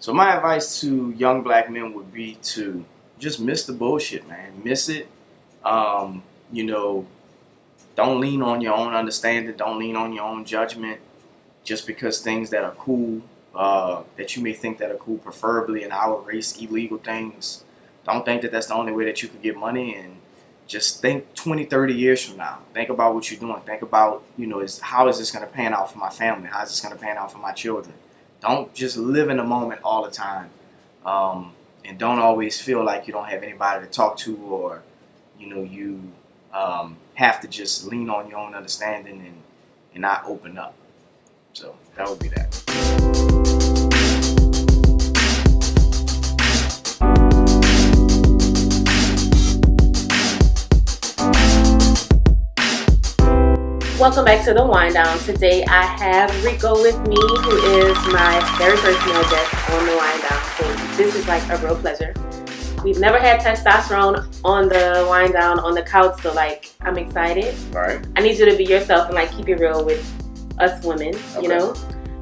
So my advice to young black men would be to just miss the bullshit, man. Miss it. You know, don't lean on your own understanding. Don't lean on your own judgment. Just because things that are cool, that you may think that are cool, preferably in our race, illegal things. Don't think that that's the only way that you could get money. And just think 20, 30 years from now. Think about what you're doing. Think about, you know, how is this going to pan out for my family? How is this going to pan out for my children? Don't just live in the moment all the time. And don't always feel like you don't have anybody to talk to, or, you know, you have to just lean on your own understanding and not open up. So that would be that. Welcome back to the Wind Down. Today I have Rico with me, who is my very first male guest on the Wind Down. So this is like a real pleasure. We've never had testosterone on the Wind Down on the couch, so like I'm excited. All right. I need you to be yourself and like keep it real with us women. Okay. You know,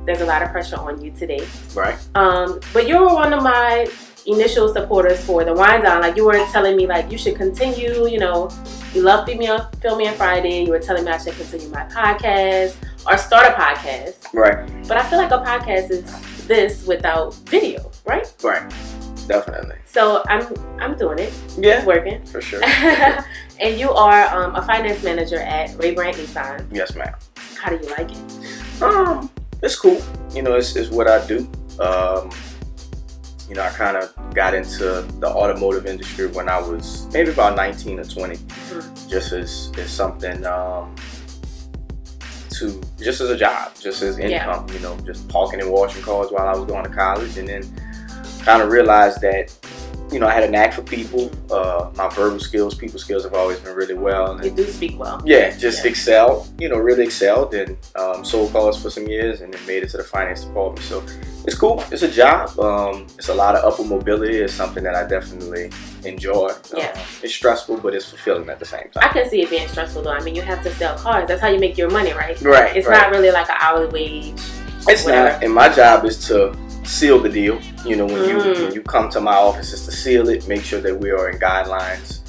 there's a lot of pressure on you today. Right. But you were one of my initial supporters for the Wind Down. Like, you were telling me like you should continue. You know, you love Filming on Friday. You were telling me I should continue my podcast or start a podcast. Right. But I feel like a podcast is this without video, right? Right. Definitely. So I'm doing it. Yeah. It's working. For sure. And you are a finance manager at Ray Brand Nissan. Yes, ma'am. How do you like it? It's cool. You know, it's what I do. You know, I kind of got into the automotive industry when I was maybe about 19 or 20, just as something just as a job, just as income. You know, just parking and washing cars while I was going to college, and then kind of realized that, you know, I had a knack for people. My verbal skills, people skills have always been really well. And, you do speak well. Yeah, just excelled, you know, really excelled, and sold cars for some years, and then made it to the finance department. So it's cool. It's a job. It's a lot of upward mobility. It's something that I definitely enjoy. Yeah. It's stressful, but it's fulfilling at the same time. I can see it being stressful though. I mean, you have to sell cars. That's how you make your money, right? Right. It's not really like an hourly wage. It's not. And my job is to seal the deal. You know, when you come to my office, is to seal it, make sure that we are in guidelines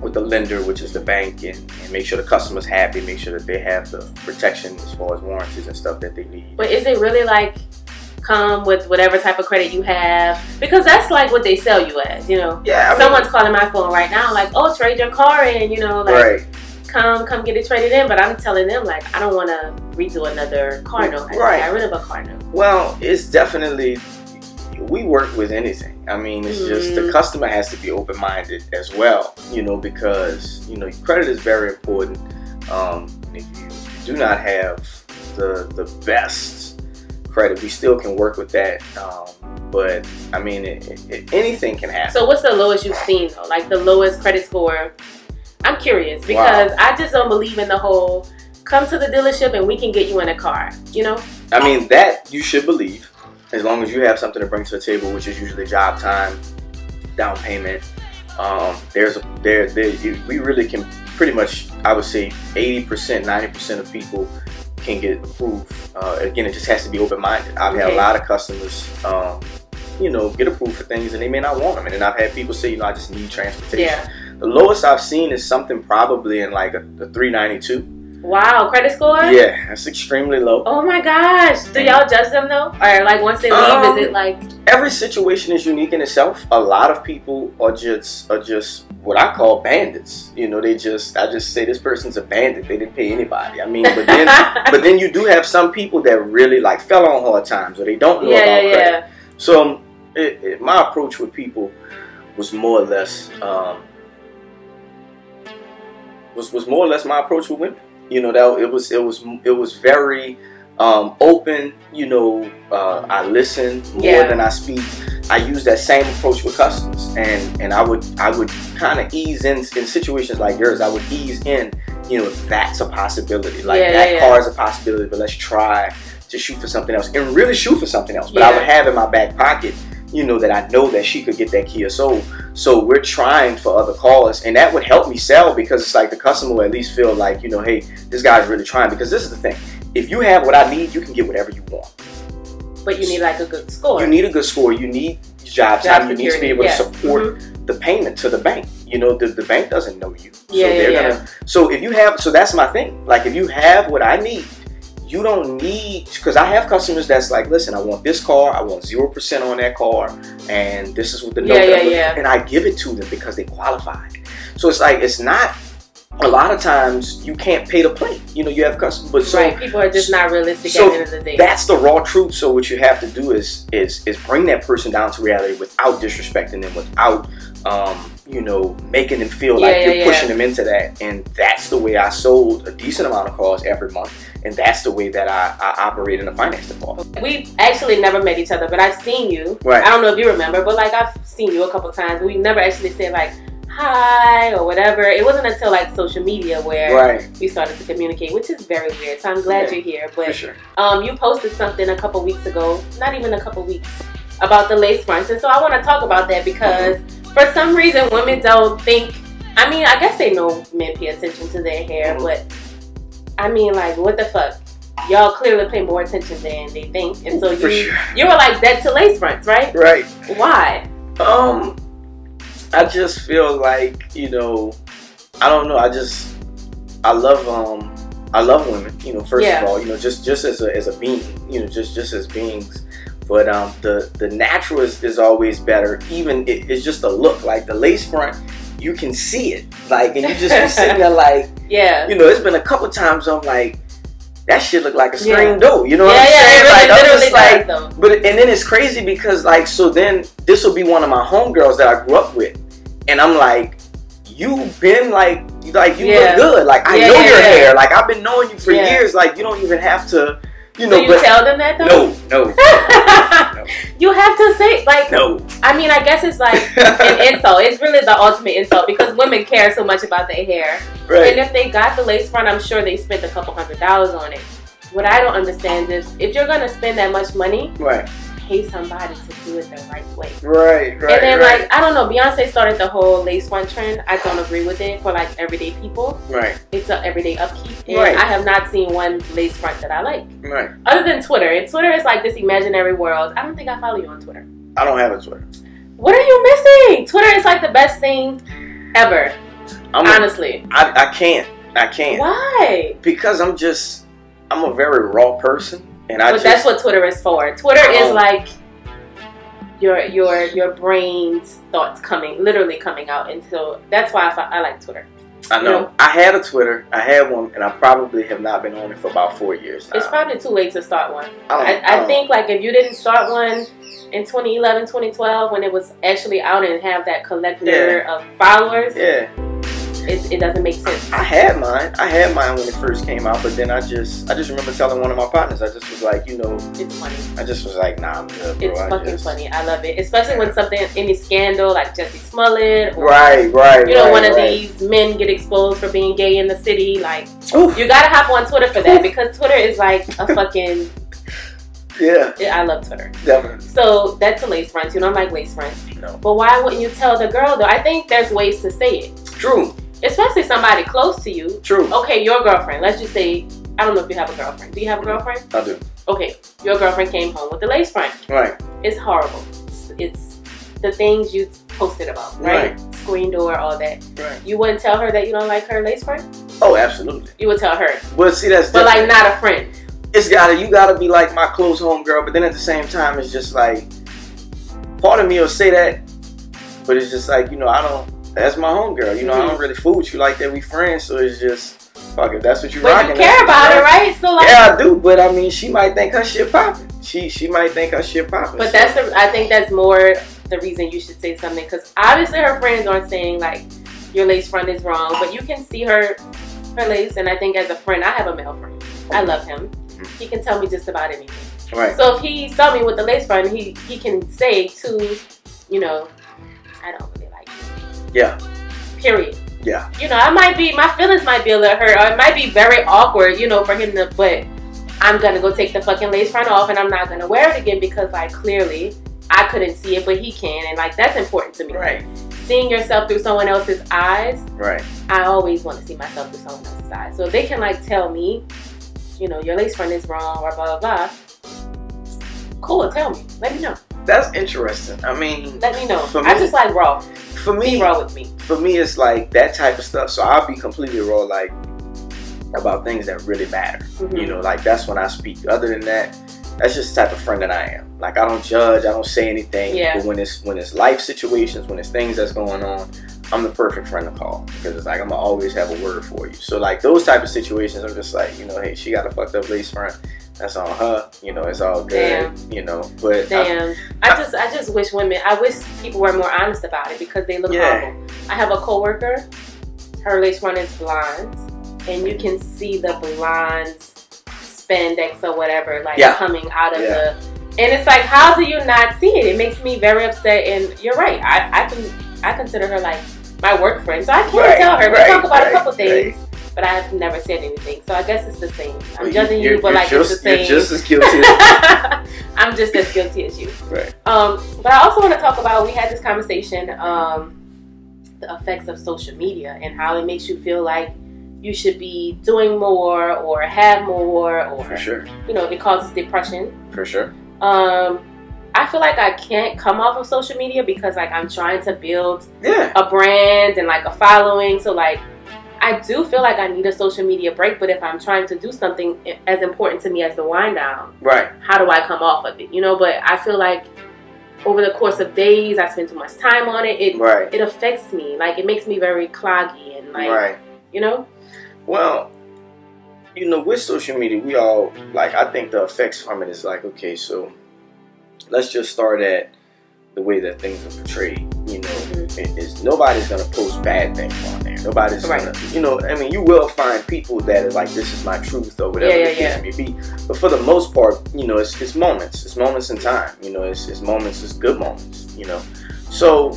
with the lender, which is the bank, and make sure the customer's happy, make sure that they have the protection as far as warranties and stuff that they need. But is it really like come with whatever type of credit you have? Because that's like what they sell you as, you know. Yeah. I mean, someone's calling my phone right now like, oh, trade your car in, you know, like right. come get it traded in. But I'm telling them like, I don't want to redo another car note. I got rid of a car note. Well, it's definitely, we work with anything. I mean, it's just the customer has to be open-minded as well, you know, because, you know, credit is very important. If you do not have the best credit, we still can work with that. But I mean, anything can happen. So what's the lowest you've seen though? Like the lowest credit score? I'm curious because I just don't believe in the whole come to the dealership and we can get you in a car, you know? I mean, that you should believe, as long as you have something to bring to the table, which is usually job time, down payment. We really can pretty much, I would say 80%, 90% of people can get approved. Again, it just has to be open-minded. I've had a lot of customers, you know, get approved for things and they may not want them. And then I've had people say, you know, I just need transportation. Yeah. The lowest I've seen is something probably in like a 392. Wow, credit score? Yeah, that's extremely low. Oh my gosh. Do y'all judge them though? Or like once they leave, is it like... Every situation is unique in itself. A lot of people are just what I call bandits. You know, I just say this person's a bandit. They didn't pay anybody. I mean, but then you do have some people that really like fell on hard times or they don't know about credit. So my approach with people was more or less my approach with women. You know, that it was very open. You know, I listen more than I speak. I use that same approach with customers, and I would kind of ease in situations like yours. I would ease in. You know, that's a possibility. Like that car is a possibility, but let's try to shoot for something else and really shoot for something else. But I would have in my back pocket, you know, that I know that she could get that Kia Soul. So we're trying for other cars, and that would help me sell because it's like the customer will at least feel like, you know, hey, this guy's really trying. Because this is the thing. If you have what I need, you can get whatever you want. But you need like a good score. You need a good score. You need job time. You need to be able to support the payment to the bank. You know, the bank doesn't know you. Yeah, so they're gonna. So if you have, so that's my thing. Like if you have what I need, you don't need, because I have customers that's like, listen, I want this car, I want 0% on that car, and this is what the note and I give it to them because they qualify. So it's like, it's not, a lot of times you can't pay to play. You know, you have customers, but so right, people are just not realistic so at the end of the day. That's the raw truth. So what you have to do is bring that person down to reality without disrespecting them, without you know, making them feel like you're pushing them into that. And that's the way I sold a decent amount of cars every month. And that's the way that I operate in the finance department. We've actually never met each other, but I've seen you. Right. I don't know if you remember, but like I've seen you a couple times. We never actually said like hi or whatever. It wasn't until like social media where we started to communicate, which is very weird. So I'm glad you're here. But for sure. You posted something a couple weeks ago, not even a couple weeks, about the lace fronts. And so I want to talk about that because for some reason women don't think, I mean, I guess they know men pay attention to their hair, but I mean, like, what the fuck? Y'all clearly pay more attention than they think. And so you were like dead to lace fronts, right? Right. Why? I just feel like, you know, I don't know, I love women, you know, first of all, you know, just as a being, you know, just as beings. But the natural is always better. Even it's just a look. Like the lace front, you can see it. Like, and you just be sitting there like, you know, it's been a couple times I'm like, that shit look like a screen door. You know what I'm saying? Really, like, literally like, does, but and then it's crazy because like, so then this will be one of my homegirls that I grew up with, and I'm like, you've been like you look good. Like I know your hair. Like I've been knowing you for years. Like you don't even have to. You know, do you tell them that though? No. You have to say, like, no. I mean, I guess it's like an insult. It's really the ultimate insult because women care so much about their hair. Right. And if they got the lace front, I'm sure they spent a couple $100s on it. What I don't understand is if you're gonna spend that much money, pay somebody to do it the right way. Right. And then like, I don't know, Beyonce started the whole lace front trend. I don't agree with it for like everyday people. Right. It's an everyday upkeep. And I have not seen one lace front that I like. Right. Other than Twitter. And Twitter is like this imaginary world. I don't think I follow you on Twitter. I don't have a Twitter. What are you missing? Twitter is like the best thing ever. Honestly. I can't. Why? Because I'm a very raw person. But that's what Twitter is for. Twitter is like your brain's thoughts literally coming out. And so that's why I like Twitter. I know. You know. I had a Twitter. I had one, and I probably have not been on it for about 4 years now. It's probably too late to start one. I think like if you didn't start one in 2011, 2012, when it was actually out and have that collector of followers, it doesn't make sense. I had mine when it first came out, but then I just remember telling one of my partners, I just was like, you know, it's funny. I just was like, nah, I'm good, bro. It's fucking funny. I love it, especially when any scandal like Jesse Smollett, or, you know, one of these men get exposed for being gay in the city. Like, you gotta hop on Twitter for that because Twitter is like a fucking. I love Twitter. Definitely. So that's a lace fronts. You don't like lace fronts. No. But why wouldn't you tell the girl though? I think there's ways to say it. True. Especially somebody close to you. True. Okay, your girlfriend. Let's just say, I don't know if you have a girlfriend. Do you have a girlfriend? I do. Okay, your girlfriend came home with the lace front. Right. It's horrible. It's the things you posted about, right? Screen door, all that. Right. You wouldn't tell her that you don't like her lace front? Oh, absolutely. You would tell her. But see, that's different. But like not a friend. You gotta be like my close home girl, but then at the same time, it's just like, part of me will say that, but it's just like, you know, that's my homegirl. You know, I don't really fool with you like that. We friends, so it's just, fuck, if that's what you rocking. But you care about her, right? So like, yeah, I do. But I mean, she might think her shit popping. She might think her shit popping. But I think that's more the reason you should say something, because obviously her friends aren't saying like your lace front is wrong, but you can see her lace. And I think as a friend, I have a male friend. I love him. He can tell me just about anything. Right. So if he saw me with the lace front, he can say too, you know, I don't really like you. Yeah. Period. Yeah. You know, my feelings might be a little hurt, or it might be very awkward, you know, for him to, but I'm gonna go take the fucking lace front off and I'm not gonna wear it again because like clearly I couldn't see it, but he can, and like that's important to me. Right. Seeing yourself through someone else's eyes. Right. I always want to see myself through someone else's eyes. So if they can like tell me, you know, your lace front is wrong or blah blah blah. Cool, tell me. Let me know. That's interesting. I mean, let me know. For me, I just like raw. For me, be raw with me. For me, it's like that type of stuff. So I'll be completely raw, like about things that really matter. You know, like that's when I speak. Other than that, that's just the type of friend that I am. Like I don't judge, I don't say anything. Yeah. But when it's life situations, when it's things that's going on, I'm the perfect friend to call, because it's like I'm gonna always have a word for you. So like those type of situations, I'm just like, you know, hey, she got a fucked up lace front. That's on her. You know, it's all good. Damn. You know, but I just wish women. I wish people were more honest about it, because they look horrible. I have a coworker. Her lace front is blonde, and you can see the blonde spandex or whatever like coming out of the. And it's like, how do you not see it? It makes me very upset. And you're right. I consider her like my work friend, so I can't tell her. We talk about a couple things, but I've never said anything. So I guess it's the same. I'm judging you, but like it's the same. You're just as guilty as I'm just as guilty as you. Right. But I also want to talk about, we had this conversation, the effects of social media and how it makes you feel like you should be doing more or have more, or for sure. You know, it causes depression. For sure. I feel like I can't come off of social media because like I'm trying to build a brand and like a following. So like I do feel like I need a social media break, but if I'm trying to do something as important to me as the wind down, how do I come off of it? You know, but I feel like over the course of days, I spend too much time on it. It affects me. Like it makes me very cloggy and like, you know? Well, you know, with social media, we all, like, I think the effects from it is like, okay, so let's just start at the way that things are portrayed. You know, nobody's going to post bad things on there. Nobody's going to, you know, I mean, you will find people that are like, this is my truth or whatever the case may be. But for the most part, you know, it's moments. It's moments in time. You know, it's moments, it's good moments, you know. So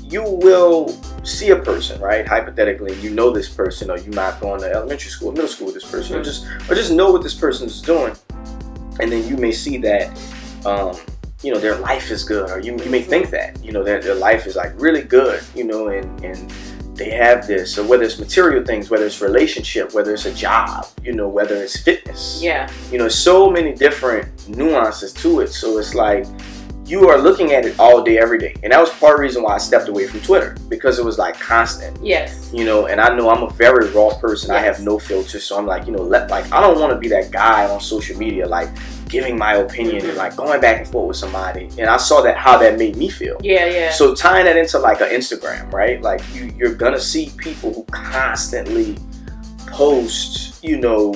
you will see a person, right? Hypothetically, you know this person, or you might go to elementary school, middle school with this person, or just know what this person is doing, and then you may see that, you know, their life is good, or you may think that, you know, that their life is like really good, you know, and they have this, or whether it's material things, whether it's relationship, whether it's a job, you know, whether it's fitness, you know, so many different nuances to it. So it's like, you are looking at it all day, every day. And that was part of the reason why I stepped away from Twitter, because it was like constant. You know, and I know I'm a very raw person. I have no filter. So I'm like, you know, like, I don't want to be that guy on social media, like giving my opinion and like going back and forth with somebody. And I saw that, how that made me feel. So tying that into like an Instagram, right? Like you're going to see people who constantly post, you know,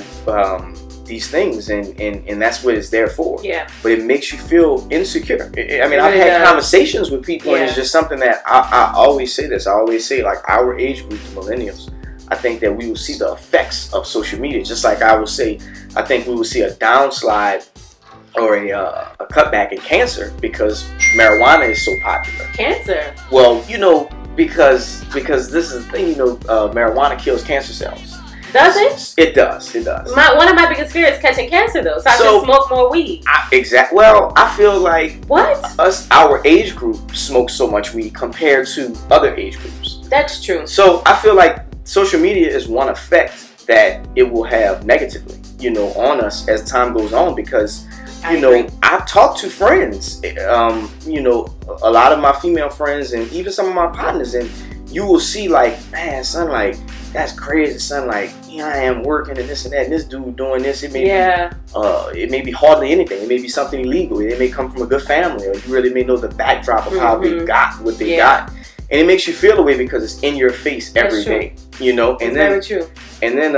these things, and that's what it's there for. But it makes you feel insecure. I mean, I've had conversations with people, and it's just something that I always say this. I always say, like, our age group, the millennials, I think that we will see the effects of social media. Just like I would say, I think we will see a downslide or a cutback in cancer because marijuana is so popular. Cancer? Well, you know, because this is the thing, you know, marijuana kills cancer cells. Does it? It does. It does. One of my biggest fears is catching cancer, though. So I should smoke more weed. Well, I feel like our age group smokes so much weed compared to other age groups. That's true. So I feel like social media is one effect that it will have negatively, you know, on us as time goes on, because you know, I've talked to friends, you know, a lot of my female friends and even some of my partners, and you will see like, man, son, like, that's crazy, son. Like, here I am working and this and that, and this dude doing this. It may be, it may be hardly anything. It may be something illegal. It may come from a good family, or you really may know the backdrop of how they got what they got, and it makes you feel away because it's in your face every day. You know, and then very true. And then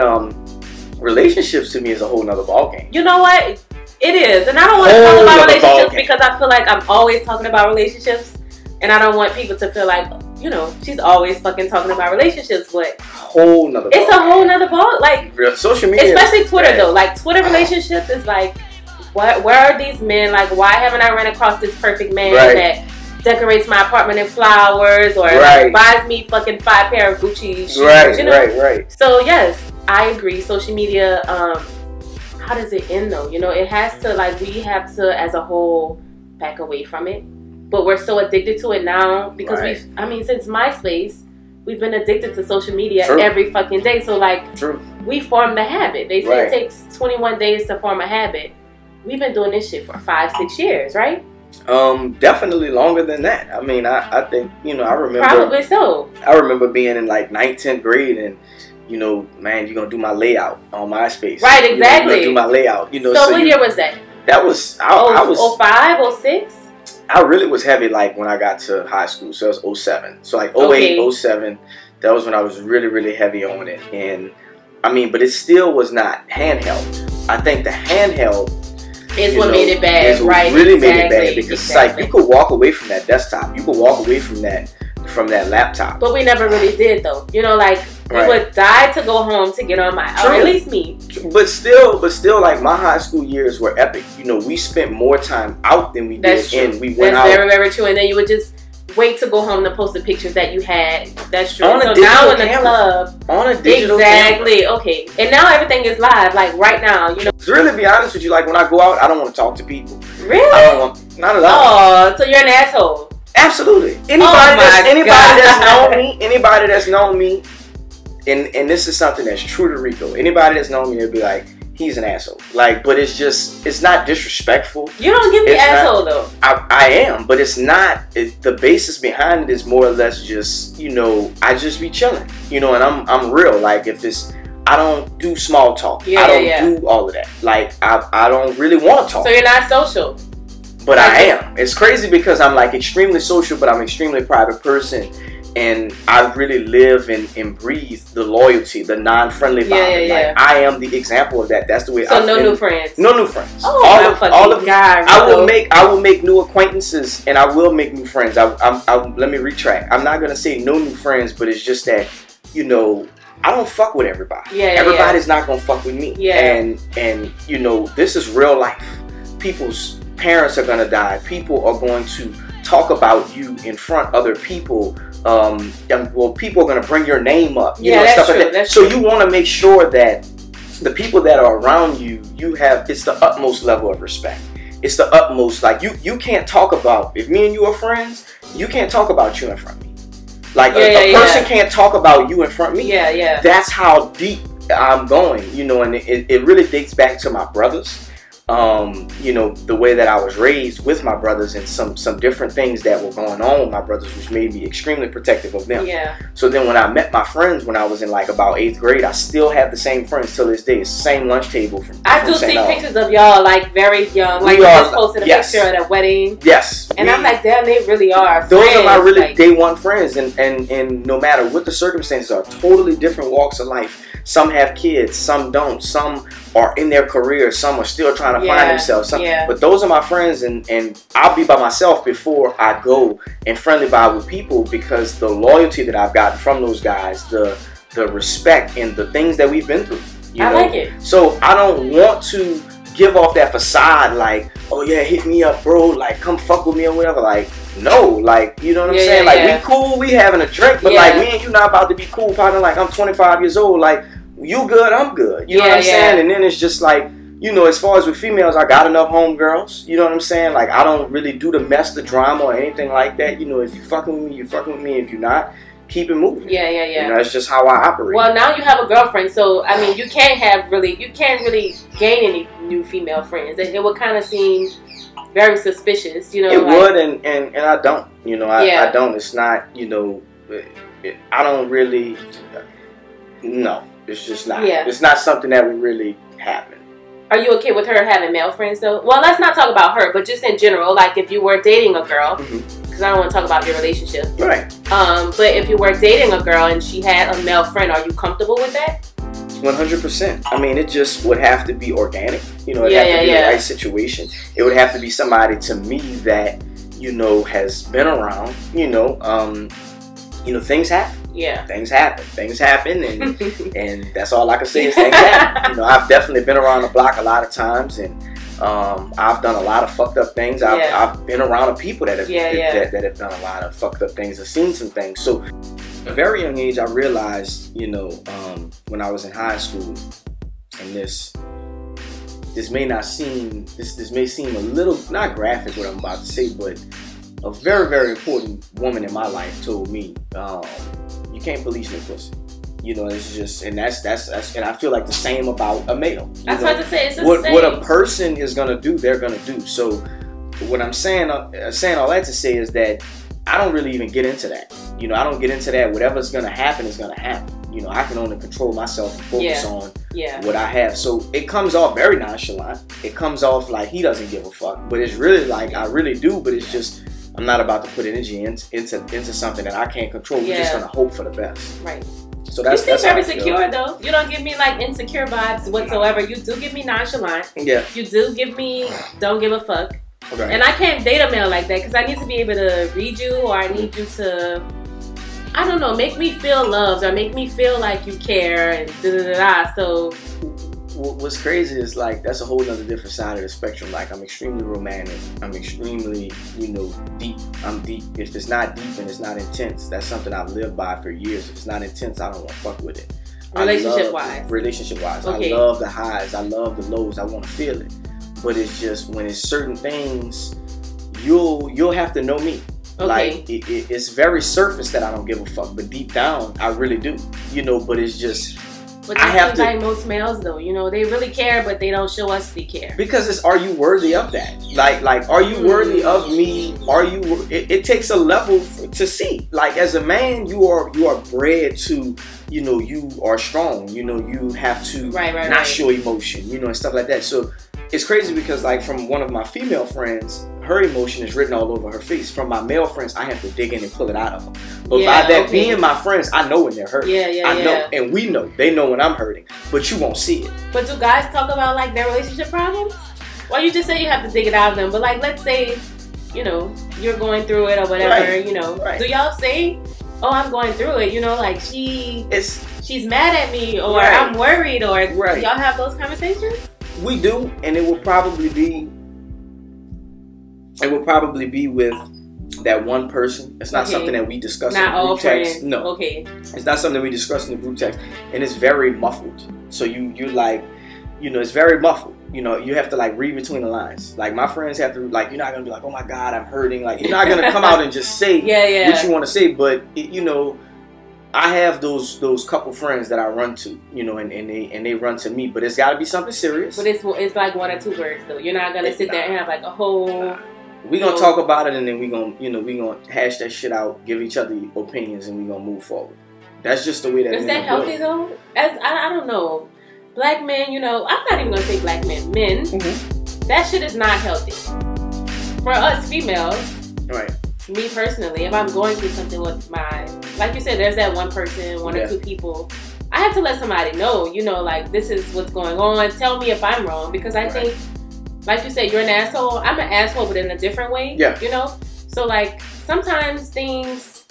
relationships to me is a whole nother ballgame. You know what? It is, and I don't want to talk about relationships because I feel like I'm always talking about relationships, and I don't want people to feel like, you know, she's always fucking talking about relationships, but it's a whole nother ball. Like social media, especially Twitter though. Like Twitter relationships is like, where are these men? Like, why haven't I run across this perfect man that decorates my apartment in flowers or like, buys me fucking 5 pair of Gucci shoes? You know? So yes, I agree. Social media. How does it end though? You know, it has to, like, we have to as a whole back away from it. But we're so addicted to it now because I mean, since MySpace, we've been addicted to social media every fucking day. So like, we form the habit. They say it takes 21 days to form a habit. we've been doing this shit for 5-6 years, right? Definitely longer than that. I mean, I think, you know, I remember. Probably so. I remember being in like 9th, 10th grade and, you know, man, you're going to do my layout on MySpace. Right, exactly. You're going to do my layout, you know. So what year was that? That was, I was 05, 06? I really was heavy like when I got to high school. So it was 07. So like 08, 07, that was when I was really, really heavy on it. And I mean, but it still was not handheld. I think the handheld is what made it bad, right? Really made it bad because it's like you could walk away from that desktop. You could walk away from that laptop. But we never really did though. You know, like we would die to go home to get on my, or at least me. But still, like my high school years were epic. You know, we spent more time out than we did in. We went out. That's very, very true. And then you would just wait to go home to post the pictures that you had. That's true. On so a digital now in the camera. club, on a digital exactly. camera. Okay. And now everything is live. Like right now, you know. To really be honest with you, like when I go out, I don't want to talk to people. Really? I don't want, not at all. Oh, so you're an asshole. Absolutely. Anybody that's known me, and this is something that's true to Rico. Anybody that's known me, they'll be like, he's an asshole. Like, but it's just, it's not disrespectful. You don't give me asshole though. I am, but it's not. The basis behind it is more or less just, you know, I just be chilling, you know, and I'm real. Like if it's, I don't do small talk. I don't do all of that. Like I don't really want to talk. So you're not social. But I am. It's crazy because I'm like extremely social, but I'm an extremely private person. And I really live and breathe the loyalty, the non-friendly vibe. Like I am the example of that. That's the way. So no new friends. No new friends. Oh, all of God. I will make new acquaintances and I will make new friends. Let me retract. I'm not gonna say no new friends, but it's just that, you know, I don't fuck with everybody. Everybody's not gonna fuck with me. And you know, this is real life. People's parents are gonna die. People are going to talk about you in front of other people. Well, people are gonna bring your name up. You know, that's stuff true. like that. So you want to make sure that the people that are around you, it's the utmost level of respect. It's the utmost, like you can't talk about, if me and you are friends, you can't talk about you in front of me. Like a person can't talk about you in front of me. That's how deep I'm going, you know, and it really dates back to my brothers. You know, the way that I was raised with my brothers and some different things that were going on with my brothers, which made me extremely protective of them. So then when I met my friends when I was in like about 8th grade, I still have the same friends till this day. It's the same lunch table. I do see pictures of y'all like very young. Like you just posted a picture at a wedding. And I'm like, damn, they really are friends. Those are my really like, day one friends. And no matter what the circumstances are, totally different walks of life. Some have kids, some don't. Some are in their careers, some are still trying to find themselves. But those are my friends, and I'll be by myself before I go and friendly vibe with people, because the loyalty that I've gotten from those guys, the respect and the things that we've been through. You know? I like it. So I don't want to give off that facade like, oh yeah, hit me up, bro, like come fuck with me or whatever. Like, no, like, you know what I'm saying? Like we cool, we having a drink, but like me and you not about to be cool partner. Like I'm 25 years old, like you good, I'm good. You know what I'm saying? And then it's just like, you know, as far as with females, I got enough homegirls. You know what I'm saying? Like I don't really do the mess, the drama or anything like that. You know, if you fucking with me, you fucking with me. If you're not, keep it moving. You know, that's just how I operate. Well, now you have a girlfriend, so I mean, you can't really gain any new female friends. It would kind of seem very suspicious, you know. It would, and I don't. You know, I don't. It's not. You know, I don't really. No, it's just not. It's not something that would really happen. Are you okay with her having male friends though? Well, let's not talk about her, but just in general, like if you were dating a girl. I don't want to talk about your relationship. Right. But if you were dating a girl and she had a male friend, are you comfortable with that? 100%. I mean, it just would have to be organic. You know, it would have to be the right situation. It would have to be somebody to me that, you know, has been around. You know, things happen. Things happen, and that's all I can say is things happen. You know, I've definitely been around the block a lot of times, and I've done a lot of fucked up things. I've been around people that have that have done a lot of fucked up things. I've seen some things. So at a very young age, I realized, you know, when I was in high school, and this may seem a little not graphic what I'm about to say, but a very, very important woman in my life told me, you can't police no pussy. You know, it's just, and that's and I feel like the same about a male. That's what I say. It's the same. What a person is gonna do, they're gonna do. So, what I'm saying all that to say is that I don't really even get into that. You know, I don't get into that. Whatever's gonna happen is gonna happen. You know, I can only control myself and focus on what I have. So it comes off very nonchalant. It comes off like he doesn't give a fuck. But it's really like I really do. But it's just I'm not about to put energy into something that I can't control. We're just gonna hope for the best. Right. So that's you seem very secure though. You don't give me like insecure vibes whatsoever. You do give me nonchalant. Yeah. You do give me don't give a fuck. Okay. And I can't date a male like that because I need to be able to read you, or I need you to, I don't know, make me feel loved or make me feel like you care and da da da da. So what's crazy is like that's a whole other different side of the spectrum. Like I'm extremely romantic. I'm extremely, you know, deep. I'm deep. If it's not deep and it's not intense, that's something I've lived by for years. If it's not intense, I don't want to fuck with it. Relationship wise, okay. I love the highs. I love the lows. I want to feel it. But it's just when it's certain things, you'll have to know me. Okay. Like it's very surface that I don't give a fuck, but deep down I really do. You know, but it's just. But that's like most males though, you know, they really care, but they don't show us they care. Because it's, are you worthy of that? Like, are you worthy of me? Are you? It takes a level to see. Like as a man, you are bred to, you know, you are strong. You know, you have to not show emotion. You know, and stuff like that. So. It's crazy because like from one of my female friends, her emotion is written all over her face. From my male friends, I have to dig in and pull it out of them. But by that being my friends, I know when they're hurting. I know, and we know. They know when I'm hurting, but you won't see it. But do guys talk about like their relationship problems? Well, you just say you have to dig it out of them. But like, let's say, you know, you're going through it or whatever. You know, do y'all say, "Oh, I'm going through it"? You know, like she's mad at me, or I'm worried, or do y'all have those conversations? We do, and it will probably be with that one person. It's not something that we discuss in the group text. No. Okay. It's not something we discuss in the group text, and it's very muffled. So you like, you know, it's very muffled. You know, you have to like read between the lines. Like my friends have to like, you're not gonna be like, oh my God, I'm hurting. Like you're not gonna come out and just say what you want to say, but you know. I have those couple friends that I run to, you know, and they run to me, but it's got to be something serious. But it's like 1 or 2 words though. You're not gonna sit there and have like a whole. We gonna talk about it, and then we gonna hash that shit out, give each other opinions, and we gonna move forward. That's just the way that. Is that healthy though? I don't know. Black men, you know, I'm not even gonna say black men. Men, that shit is not healthy. For us females, right? Me personally, if I'm going through something with like you said, there's that one person, 1 or 2 people, I have to let somebody know, you know, like, this is what's going on. Tell me if I'm wrong, because I think, like you said, you're an asshole. I'm an asshole, but in a different way, you know? So, like, sometimes things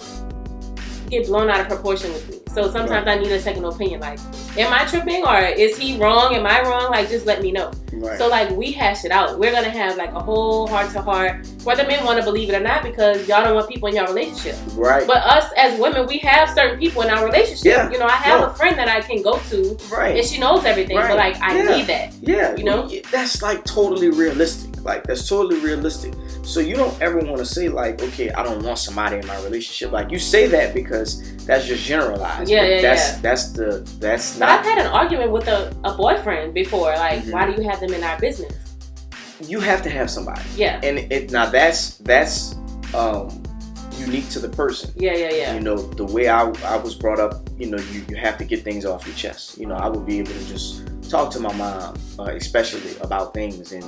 get blown out of proportion with me. So sometimes I need a second opinion. Like, am I tripping, or is he wrong? Am I wrong? Like, just let me know. So like, we hash it out. We're gonna have like a whole heart-to-heart, whether men want to believe it or not, because y'all don't want people in your relationship. But us as women, we have certain people in our relationship. You know, I have a friend that I can go to, and she knows everything. But like, I need that. You know, that's like totally realistic. Like that's totally realistic. So you don't ever want to say like, okay, I don't want somebody in my relationship. Like you say that because that's just generalized. That's But I've had an argument with a boyfriend before. Like, why do you have them in our business? You have to have somebody. And now that's unique to the person. You know, the way I was brought up, you know, you have to get things off your chest. You know, I would be able to just talk to my mom, especially about things, and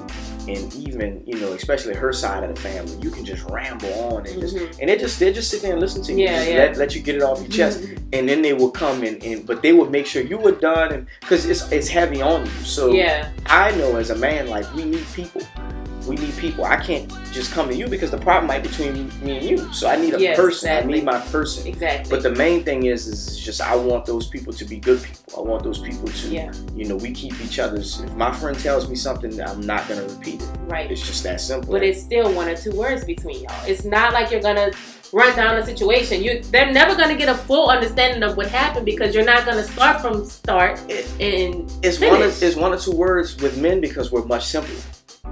even, you know, especially her side of the family. You can just ramble on and they just sit there and listen to you. Let you get it off your chest, and then they will come in, but they would make sure you were done, and because it's heavy on you. So I know as a man, like we need people. I can't just come to you because the problem might be between me and you. So I need a person. I need my person. But the main thing is just I want those people to be good people. I want those people to, you know, we keep each other's. If my friend tells me something, I'm not gonna repeat it. It's just that simple. But it's still 1 or 2 words between y'all. It's not like you're gonna run down a situation. They're never gonna get a full understanding of what happened, because you're not gonna start from start and it's finish. It's 1 or 2 words with men because we're much simpler.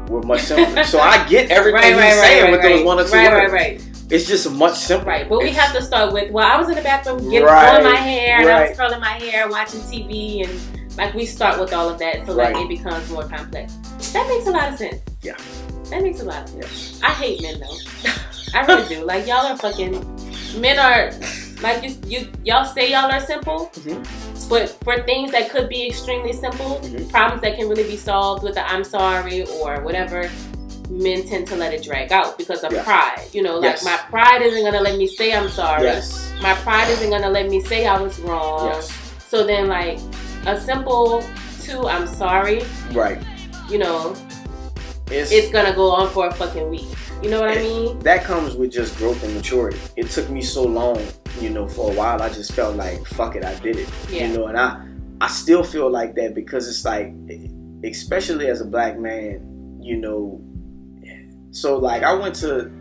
We're much simpler. So I get everything he's saying with those 1 or 2 words. It's just much simpler. Right, but we have to start with, well, I was in the bathroom doing my hair, and I was curling my hair, watching TV, and like we start with all of that, so like it becomes more complex. That makes a lot of sense. Yeah. That makes a lot of sense. I hate men though. I really do. Like y'all are fucking, men are, like y'all say y'all are simple, but for things that could be extremely simple, problems that can really be solved with a I'm sorry or whatever, men tend to let it drag out because of pride. You know, like my pride isn't going to let me say I'm sorry. My pride isn't going to let me say I was wrong. So then like a simple I'm sorry. Right. You know, it's going to go on for a fucking week. You know what I mean? That comes with just growth and maturity. It took me so long, you know, for a while I just felt like, fuck it, I did it. You know, and I still feel like that because it's like, especially as a black man, you know, so like I went to an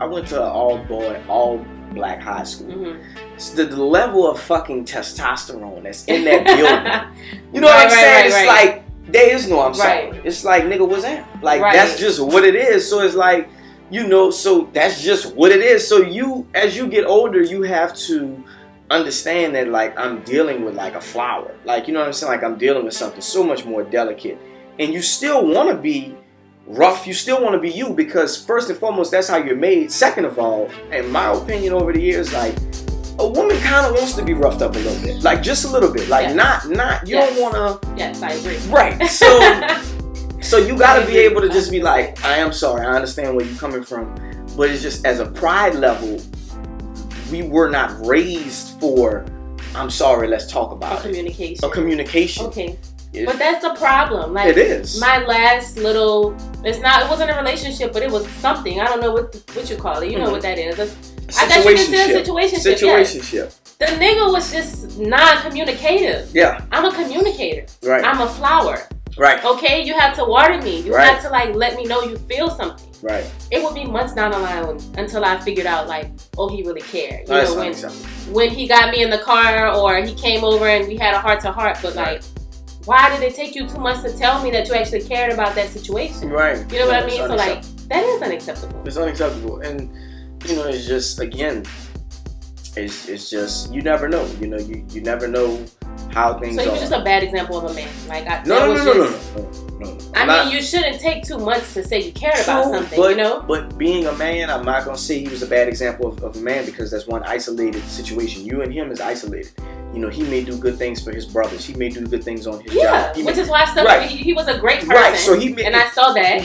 all black high school. So the level of fucking testosterone that's in that building. You know what I'm saying? It's like there is no I'm sorry. It's like, nigga, what's that? Like that's just what it is. So it's like, you know, so that's just what it is. So you, as you get older, you have to understand that like I'm dealing with like a flower. Like, you know what I'm saying? Like I'm dealing with something so much more delicate. And you still want to be rough, you still want to be you, because first and foremost, that's how you're made. Second of all, in my opinion over the years, like a woman kind of wants to be roughed up a little bit, like just a little bit, like not you don't want to. Yes, I agree. Right. So you got to be able to just be like, I am sorry, I understand where you're coming from, but it's just as a pride level, we were not raised for I'm sorry, let's talk about communication. A communication. Okay. But that's a problem. Like, it is. My last little, it wasn't a relationship, but it was something. I don't know what you call it. You know what that is. I guess you consider situationship. Situationship. Yes. The nigga was just non-communicative. Yeah. I'm a communicator. Right. I'm a flower. Right. Okay? You have to water me. You have to like let me know you feel something. Right. It would be months down the line until I figured out like, oh, he really cared. You know, when he got me in the car or he came over and we had a heart-to-heart, but like, why did it take you 2 months to tell me that you actually cared about that situation? Right. You know what I mean? So like, that is unacceptable. It's unacceptable. And, you know, it's just, again, it's just, you never know. You know, you never know how things are. So you're just a bad example of a man. Like, No. I mean, you shouldn't take 2 months to say you cared about something, you know? But being a man, I'm not going to say he was a bad example of a man because that's one isolated situation. You and him is isolated. You know, he may do good things for his brothers. He may do good things on his job. Which is why I said he was a great person. So and I saw that.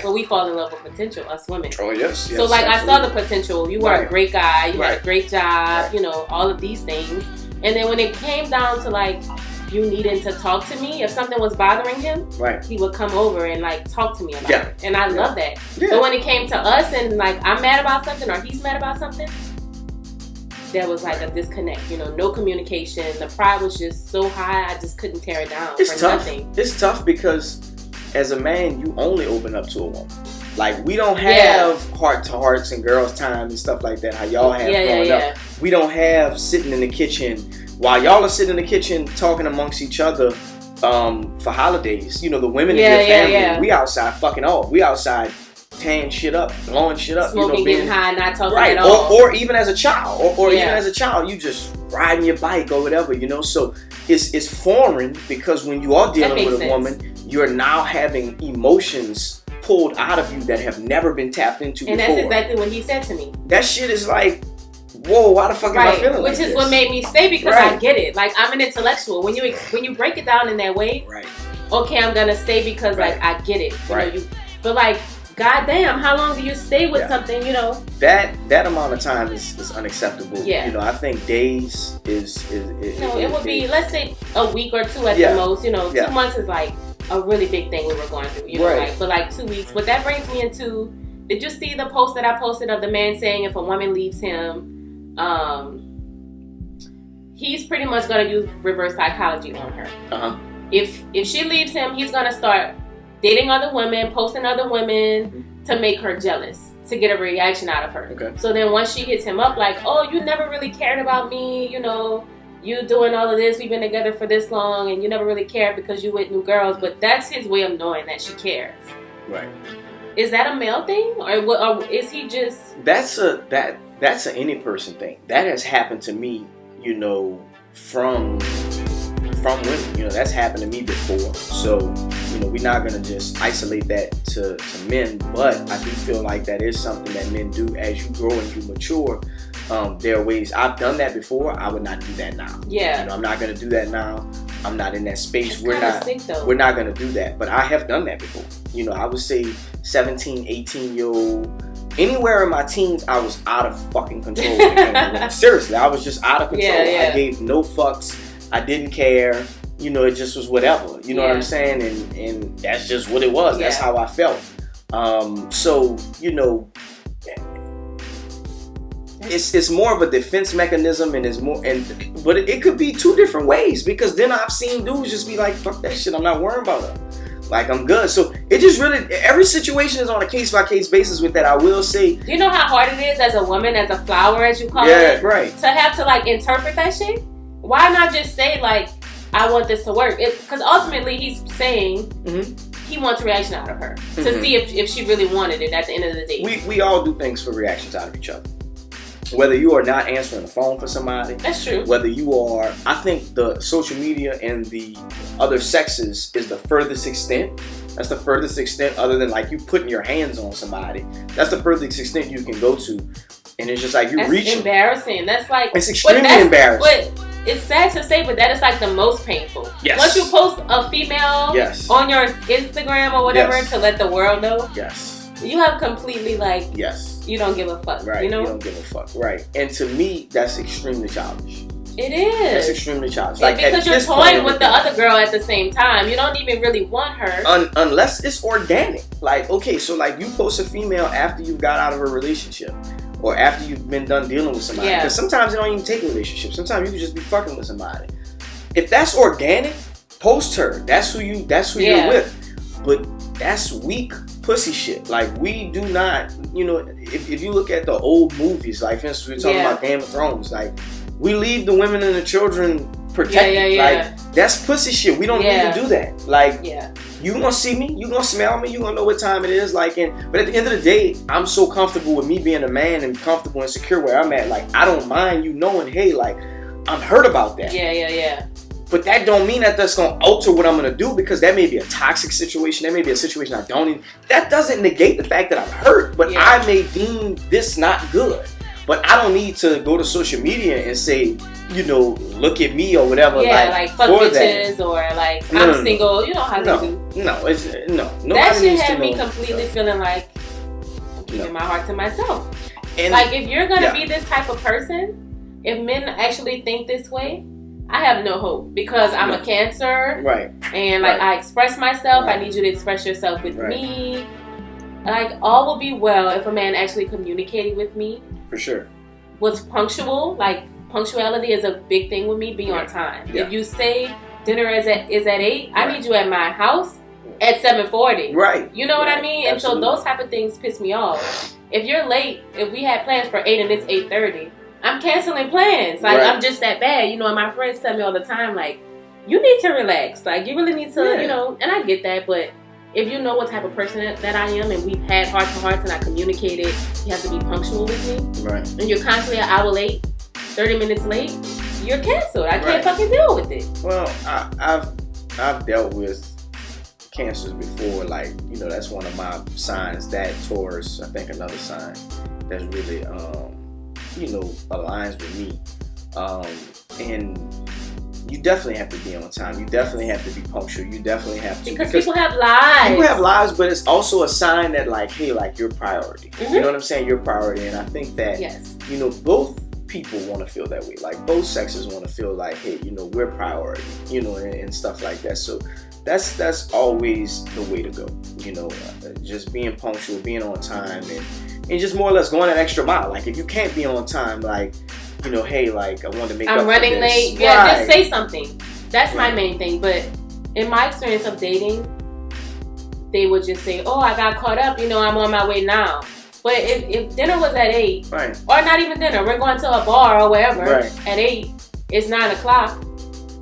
But we fall in love with potential, us women. Oh, yes. So, like, absolutely. I saw the potential. You were a great guy. You had a great job. You know, all of these things. And then when it came down to, like, you needing to talk to me, if something was bothering him, he would come over and, like, talk to me about it. And I love that. But when it came to us and, like, I'm mad about something or he's mad about something, there was like a disconnect, you know, no communication. The pride was just so high, I just couldn't tear it down. It's tough. It's tough because as a man, you only open up to a woman. Like, we don't have heart-to-hearts and girls' time and stuff like that, how y'all have growing up. We don't have sitting in the kitchen, while y'all are sitting in the kitchen talking amongst each other for holidays. You know, the women in your family, we outside fucking off. We outside tearing shit up, blowing shit up, smoking, getting high, not talking at all. Or even as a child, or even as a child, you just riding your bike or whatever, you know. So it's foreign because when you are dealing with a woman, you're now having emotions pulled out of you that have never been tapped into before. And that's exactly what he said to me. That shit is like, whoa, why the fuck am I feeling like this? Which is what made me stay because I get it. Like, I'm an intellectual. When you break it down in that way, okay, I'm gonna stay because like I get it. You know, but like, goddamn, how long do you stay with something, you know? That amount of time is unacceptable. Yeah. You know, I think days is it would be, let's say, a week or two at the most. You know, 2 months is like a really big thing we were going through. You know, like, but like 2 weeks. But that brings me into, did you see the post that I posted of the man saying if a woman leaves him, he's pretty much gonna use reverse psychology on her. If she leaves him, he's gonna start dating other women, posting other women to make her jealous, to get a reaction out of her. Okay. So then once she hits him up like, oh, you never really cared about me, you know, you doing all of this, we've been together for this long, and you never really cared because you with new girls. But that's his way of knowing that she cares. Right. Is that a male thing, or is he just? That's an any person thing. That has happened to me, you know, from women. You know, that's happened to me before. So, you know, we're not gonna just isolate that to men, but I do feel like that is something that men do as you grow and you mature. There are ways I've done that before. I would not do that now. Yeah. You know, I'm not gonna do that now. I'm not in that space. We're not gonna do that. But I have done that before. You know, I would say 17, 18-year-old. Anywhere in my teens, I was out of fucking control. Seriously, I was just out of control. I gave no fucks. I didn't care. You know, it just was whatever. You know what I'm saying? And that's just what it was. That's how I felt. So, you know, it's more of a defense mechanism, and but it could be two different ways, because then I've seen dudes just be like, fuck that shit, I'm not worrying about it. Like, I'm good. So it just really, every situation is on a case-by-case basis with that. I will say. Do you know how hard it is as a woman, as a flower, as you call it? Yeah, right. To have to, like, interpret that shit? Why not just say, like, I want this to work? Because ultimately he's saying he wants a reaction out of her to see if she really wanted it at the end of the day. We all do things for reactions out of each other. Whether you are not answering the phone for somebody. That's true. Whether you are, I think the social media and the other sexes is the furthest extent. That's the furthest extent, other than like you putting your hands on somebody. That's the furthest extent you can go to. And it's just like you're reaching. That's embarrassing. That's like. It's extremely embarrassing. But it's sad to say, but that is like the most painful. Yes. Once you post a female on your Instagram or whatever to let the world know. Yes. You have completely like. Yes. You don't give a fuck, right? You know, you don't give a fuck, right? And to me, that's extremely childish. It is. That's extremely childish. Like, because you're toying with the other girl at the same time. You don't even really want her, unless it's organic. Like, okay, so like you post a female after you've got out of a relationship, or after you've been done dealing with somebody. Because sometimes it don't even take a relationship. Sometimes you can just be fucking with somebody. If that's organic, post her. That's who you're with. But that's weak pussy shit. Like, we do not, you know, if you look at the old movies, like for instance, we're talking about Game of Thrones, like, we leave the women and the children protected. Like, that's pussy shit. We don't need to do that. Like, you gonna see me, you gonna smell me, you gonna know what time it is. Like, but at the end of the day, I'm so comfortable with me being a man and comfortable and secure where I'm at. Like, I don't mind you knowing, hey, like, I'm hurt about that. But that don't mean that that's going to alter what I'm going to do, because that may be a toxic situation. That may be a situation I don't even... That doesn't negate the fact that I'm hurt, but I may deem this not good. But I don't need to go to social media and say, you know, look at me or whatever. Yeah, like fuck bitches or like I'm single. You know how they do. No. That shit had me completely feeling like I'm keeping my heart to myself. And like, if you're going to be this type of person, if men actually think this way, I have no hope, because I'm a Cancer, and like I express myself. I need you to express yourself with me. Like, all will be well if a man actually communicated with me. For sure. Was punctual. Like, punctuality is a big thing with me. Be on time. If you say dinner is at 8, I need you at my house at 7:40. Right. You know what I mean? Absolutely. And so those type of things piss me off. If you're late, if we had plans for 8 and it's 8:30. I'm canceling plans. Like, I'm just that bad. You know, and my friends tell me all the time, like, you need to relax. Like, you really need to, you know, and I get that. But if you know what type of person that I am, and we've had heart-to-hearts and I communicated, you have to be punctual with me. Right. And you're constantly an hour late, 30 minutes late, you're canceled. I can't fucking deal with it. Well, I've dealt with Cancers before. Like, you know, that's one of my signs. That Taurus, I think, another sign that's really, you know, aligns with me. And you definitely have to be on time. You definitely have to be punctual. You definitely have to. Because people have lives. People have lives, but it's also a sign that, like, hey, like, you're priority. You know what I'm saying? You're priority. And I think that, you know, both people want to feel that way. Like, both sexes want to feel like, hey, you know, we're priority, you know, and stuff like that. So that's always the way to go. You know, just being punctual, being on time, and just more or less going an extra mile. Like, if you can't be on time, like, you know, hey, like, I want to make up for this. I'm running late. Yeah, just say something. That's my main thing. But in my experience of dating, they would just say, oh, I got caught up. You know, I'm on my way now. But if dinner was at 8, or not even dinner, we're going to a bar or wherever at 8, it's 9 o'clock.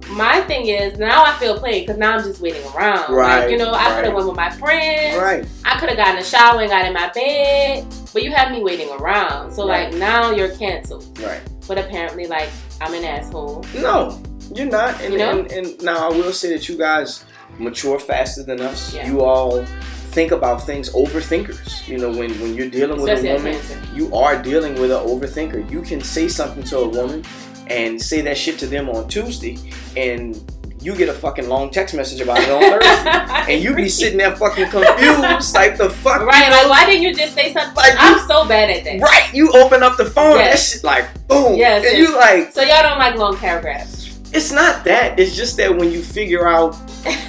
my thing is, now I feel played because now I'm just waiting around. Right. Like, you know, I could have went with my friends. Right. I could have gotten a shower and got in my bed. But you have me waiting around. So, like, now you're canceled. Right. But apparently, like, I'm an asshole. No, you're not. And, you know? and now I will say that you guys mature faster than us. Yeah. You all think about things, overthinkers. You know, when you're dealing with a woman, you are dealing with an overthinker. You can say something to a woman and say that shit to them on Tuesday, and you get a fucking long text message about it on Thursday. And you be sitting there fucking confused, like the fuck. Right, you know? like why didn't you just say something? Like I'm so bad at that. Right, you open up the phone, and that shit like boom. Yes, and you like. So y'all don't like long paragraphs. It's not that. It's just that when you figure out,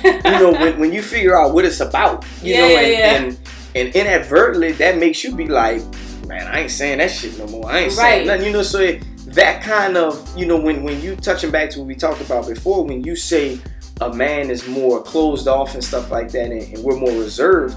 you know, when you figure out what it's about, you know, and inadvertently that makes you be like, man, I ain't saying that shit no more. I ain't saying nothing, you know. So that kind of, you know, when you touching back to what we talked about before, when you say a man is more closed off and stuff like that, and we're more reserved,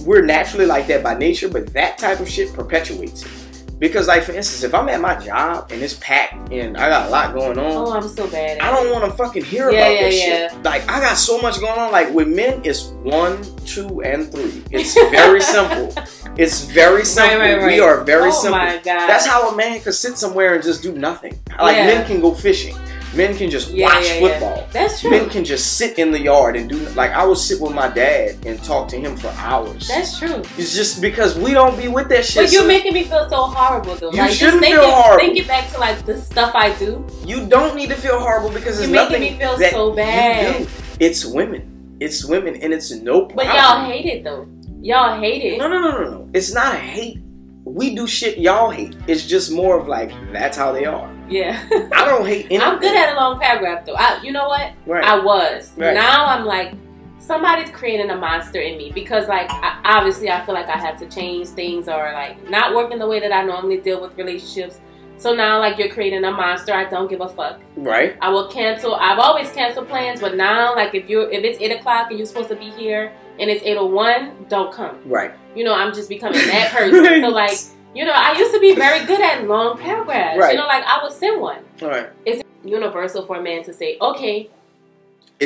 we're naturally like that by nature, but that type of shit perpetuates it. Because, like, for instance, if I'm at my job and it's packed and I got a lot going on, oh, I'm so bad at I don't want to fucking hear about that shit. Like, I got so much going on. Like, with men, it's 1, 2, and 3. It's very simple. It's very simple. Right. We are very simple. Oh my God. That's how a man can sit somewhere and just do nothing. Like, men can go fishing. Men can just watch football. That's true. Men can just sit in the yard and do, like, I would sit with my dad and talk to him for hours. That's true. It's just because we don't be with that shit. But you're making me feel so horrible, though. You like, shouldn't just feel horrible. Think it back to, like, the stuff I do. You don't need to feel horrible because it's you're nothing making me feel that so bad. you do. It's women. It's women, and it's no problem. But y'all hate it, though. Y'all hate it. No. It's not a hate. We do shit y'all hate. It's just more of like, that's how they are. Yeah. I don't hate anything. I'm good at a long paragraph, though. You know what? Right. I was. Right. Now I'm like, somebody's creating a monster in me. Because, like, obviously I feel like I have to change things or, like, not working the way that I normally deal with relationships. So now, like, you're creating a monster. I don't give a fuck. Right. I will cancel. I've always canceled plans. But now, like, if it's 8 o'clock and you're supposed to be here and it's 8:01, don't come. Right. You know, I'm just becoming that person. Right. So, like, you know, I used to be very good at long paragraphs. Right. You know, like, I would send one. All right. It's universal for a man to say, okay,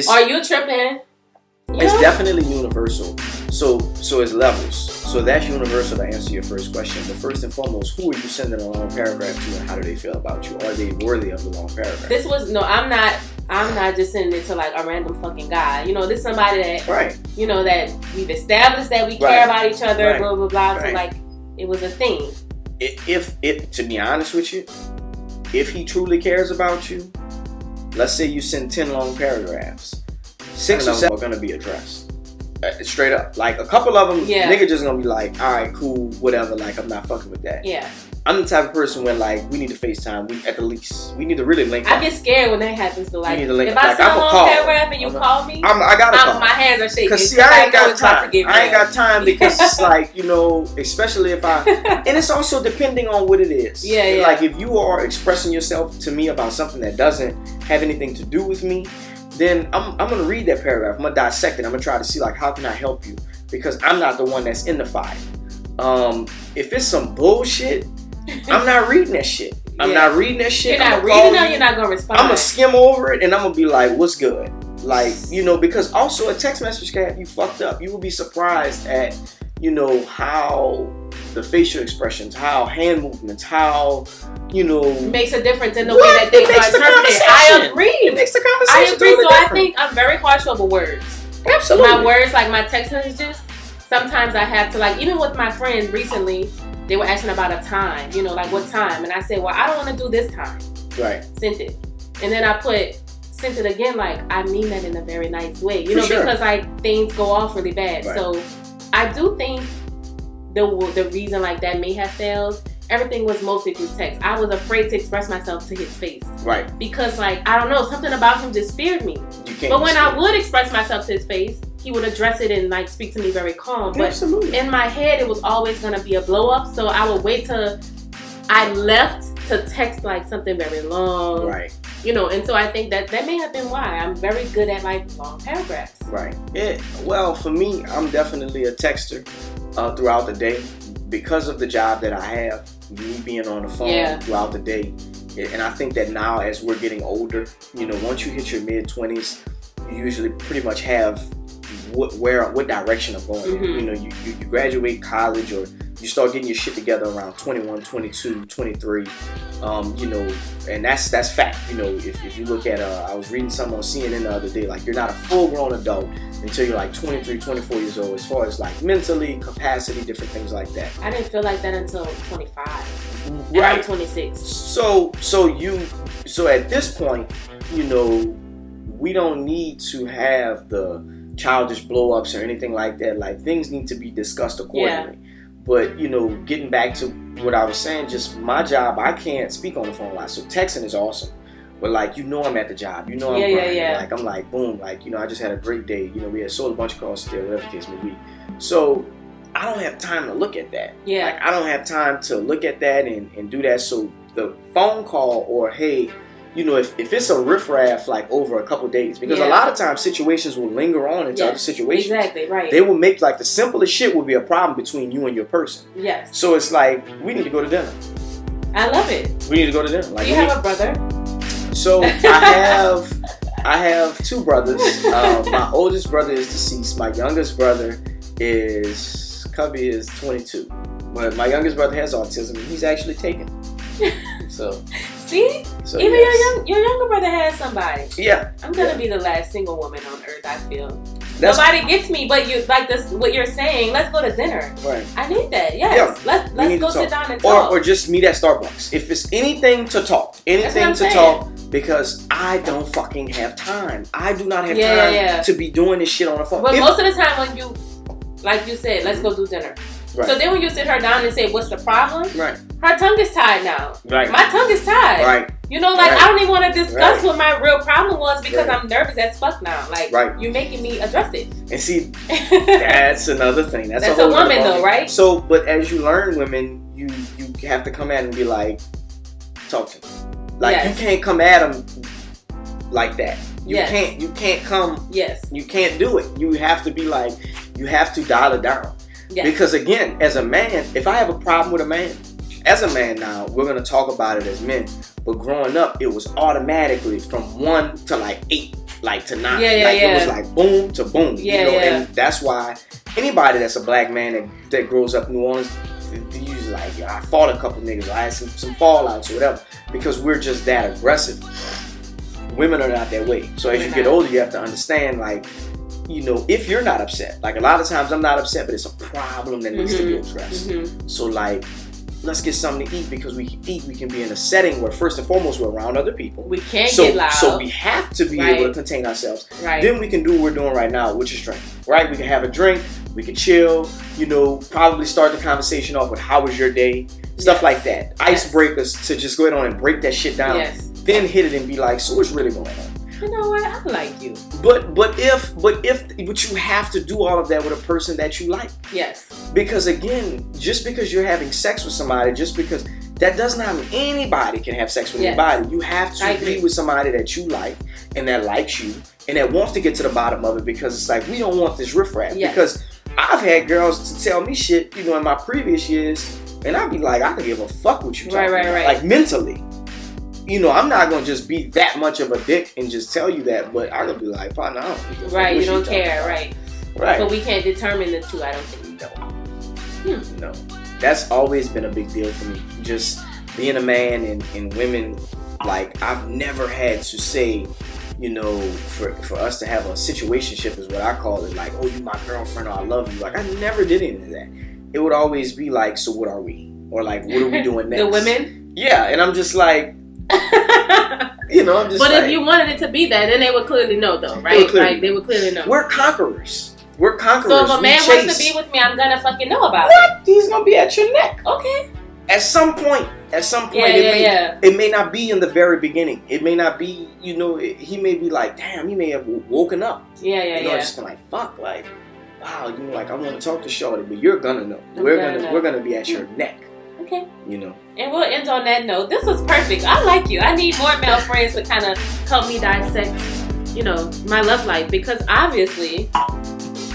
are you tripping? It's definitely universal. So it's levels. So that's universal to answer your first question. But first and foremost, who are you sending a long paragraph to, and how do they feel about you? Are they worthy of the long paragraph? I'm not just sending it to, like, a random fucking guy. You know, this is somebody that, you know, that we've established that we care about each other, blah, blah, blah. So, like, it was a thing. To be honest with you, if he truly cares about you, let's say you send 10 long paragraphs, 6 or 7 are gonna be addressed. Straight up. Like, a couple of them, nigga just gonna be like, alright, cool, whatever, like, I'm not fucking with that. Yeah. I'm the type of person when, like, we need to FaceTime, at the least. We need to really link up. I get scared when that happens, though. Like, if I send a long paragraph and you call me, I gotta call. My hands are shaking. Because, see, I ain't got time. I ain't got time because it's like, you know, especially if and it's also depending on what it is. Yeah. Like, if you are expressing yourself to me about something that doesn't have anything to do with me, then I'm going to read that paragraph. I'm going to dissect it. I'm going to try to see, like, how can I help you? Because I'm not the one that's in the fight. If it's some bullshit, I'm not reading that shit. I'm not reading that shit. You're not reading it, you're not going to respond. I'm going to skim over it and I'm going to be like, what's good? Like, you know, because also a text message can have you fucked up. You will be surprised at, you know, how the facial expressions, how hand movements, how, you know, makes a difference in the way that things are interpreted. I agree. It makes the conversation. I agree. Totally so different. I think I'm very partial over words. Absolutely. My words, like my text messages, sometimes I have to, like, even with my friends recently, they were asking about a time, you know, like what time, and I said, well, I don't want to do this time. Right. Sent it, and then I sent it again, like, I mean that in a very nice way, you know, because, like, things go off really bad. Right. So I do think the reason, like, that may have failed, everything was mostly through text. I was afraid to express myself to his face. Right. Because, like, I don't know, something about him just feared me. But when I would express myself to his face, he would address it and, like, speak to me very calm. But in my head, it was always going to be a blow up. So I would wait till I left to text, like, something very long. Right. You know, and so I think that may have been why. I'm very good at, like, long paragraphs. Right. Well, for me, I'm definitely a texter throughout the day. Because of the job that I have, me being on the phone throughout the day, and I think that now as we're getting older, you know, once you hit your mid-20s, you usually pretty much have what direction I'm going in. You know, you graduate college or you start getting your shit together around 21, 22, 23, you know, and that's fact. You know, if you look at, I was reading something on CNN the other day, like you're not a full-grown adult until you're like 23, 24 years old, as far as like mentally, capacity, different things like that. I didn't feel like that until 25. Right. I'm 26. So at this point, you know, we don't need to have the childish blow-ups or anything like that. Like, things need to be discussed accordingly. Yeah. But, you know, getting back to what I was saying, just my job, I can't speak on the phone a lot. So texting is awesome. But, like, you know I'm at the job. You know I'm grinding. Like, I'm like, boom. Like, you know, I just had a great day. You know, we had sold a bunch of cars today, whatever the case may be. So I don't have time to look at that. Yeah. Like, I don't have time to look at that and do that. So the phone call or, hey, you know, if it's a riffraff, like, over a couple days, because a lot of times situations will linger on into other situations. Exactly, right. They will make, like, the simplest shit will be a problem between you and your person. Yes. So it's like, we need to go to dinner. I love it. We need to go to dinner. Like, do you have a brother? So I have two brothers. My oldest brother is deceased. My youngest brother is 22. But my youngest brother has autism and he's actually taken. So see? So even your younger brother has somebody. Yeah. I'm gonna be the last single woman on earth, I feel. Nobody gets me, but you like this what you're saying, let's go to dinner. Right. I need that. Yes. Yeah. Let's go sit down and talk. Or just meet at Starbucks. if it's anything to talk. Because I don't fucking have time. I do not have time to be doing this shit on the phone. But most of the time when you, like you said, let's go do dinner. Right. So then when you sit her down and say, what's the problem? Right. Her tongue is tied now. Right. My tongue is tied. Right. You know, like, I don't even want to discuss what my real problem was because I'm nervous as fuck now. Like, you're making me address it. And see, that's another thing. That's a woman though, right? So, but as you learn women, you have to come at and be like, talk to me. Like, you can't come at them like that. You can't come. Yes. You can't do it. You have to be like, you have to dial it down. Yes. Because again, as a man, if I have a problem with a man, as a man now, we're going to talk about it as men. But growing up, it was automatically from 1 to like 8, like to 9. It was like boom to boom. And that's why anybody that's a black man that grows up in New Orleans, they usually like, I fought a couple niggas, I had some fallouts or whatever. Because we're just that aggressive. Women are not that way. So as you get older, you have to understand, like, you know, if you're not upset, like a lot of times I'm not upset, but it's a problem that needs to be addressed. So like, let's get something to eat, because we can eat. We can be in a setting where first and foremost we're around other people. We can't get loud. So we have to be able to contain ourselves. Then we can do what we're doing right now, which is drink. Right? We can have a drink. We can chill. You know, probably start the conversation off with how was your day, stuff like that. Icebreakers to just go ahead on and break that shit down. Then hit it and be like, so what's really going on? You know what? I like you. But you have to do all of that with a person that you like. Yes. Because again, just because you're having sex with somebody, just because that does not mean anybody can have sex with anybody. You have to be with somebody that you like and that likes you and that wants to get to the bottom of it, because it's like, we don't want this riffraff. Because I've had girls to tell me shit, you know, in my previous years, and I'd be like, I don't give a fuck what you talking about. Like, mentally. You know, I'm not gonna just be that much of a dick and just tell you that, but I'm gonna be like, fine, no. Right, you don't care, right. But we can't determine the two, I don't think. No. That's always been a big deal for me. Just being a man and women, like, I've never had to say, you know, for us to have a situationship is what I call it, like, oh, you my girlfriend, or I love you. Like, I never did any of that. It would always be like, so what are we? Or like, what are we doing next? The women? Yeah, and I'm just like, you know, I'm just. But if you wanted it to be that, then they would clearly know, though, right? Like, they would clearly know. We're conconquerors. We're conquerors. So if a man wants to be with me, I'm gonna fucking know about it. He's gonna be at your neck. Okay. At some point, it may not be in the very beginning. It may not be, you know, he may be like, damn, he may have woken up. You know, just been like, fuck, like, wow, you know, like, I want to talk to Shorty, but you're gonna know. We're gonna be at your neck. Okay. You know. And we'll end on that note. This was perfect. I like you. I need more male friends to kind of help me dissect, you know, my love life, because obviously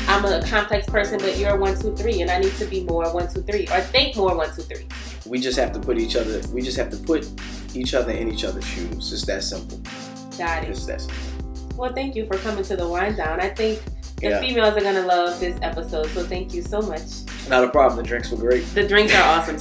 I'm a complex person, but you're 1, 2, 3, and I need to be more 1, 2, 3, or think more 1, 2, 3. We just have to put each each other in each other's shoes. It's that simple. Got it. It's that simple. Well, thank you for coming to the Wind Down. I think the females are going to love this episode, so thank you so much. Not a problem. The drinks were great. The drinks are awesome.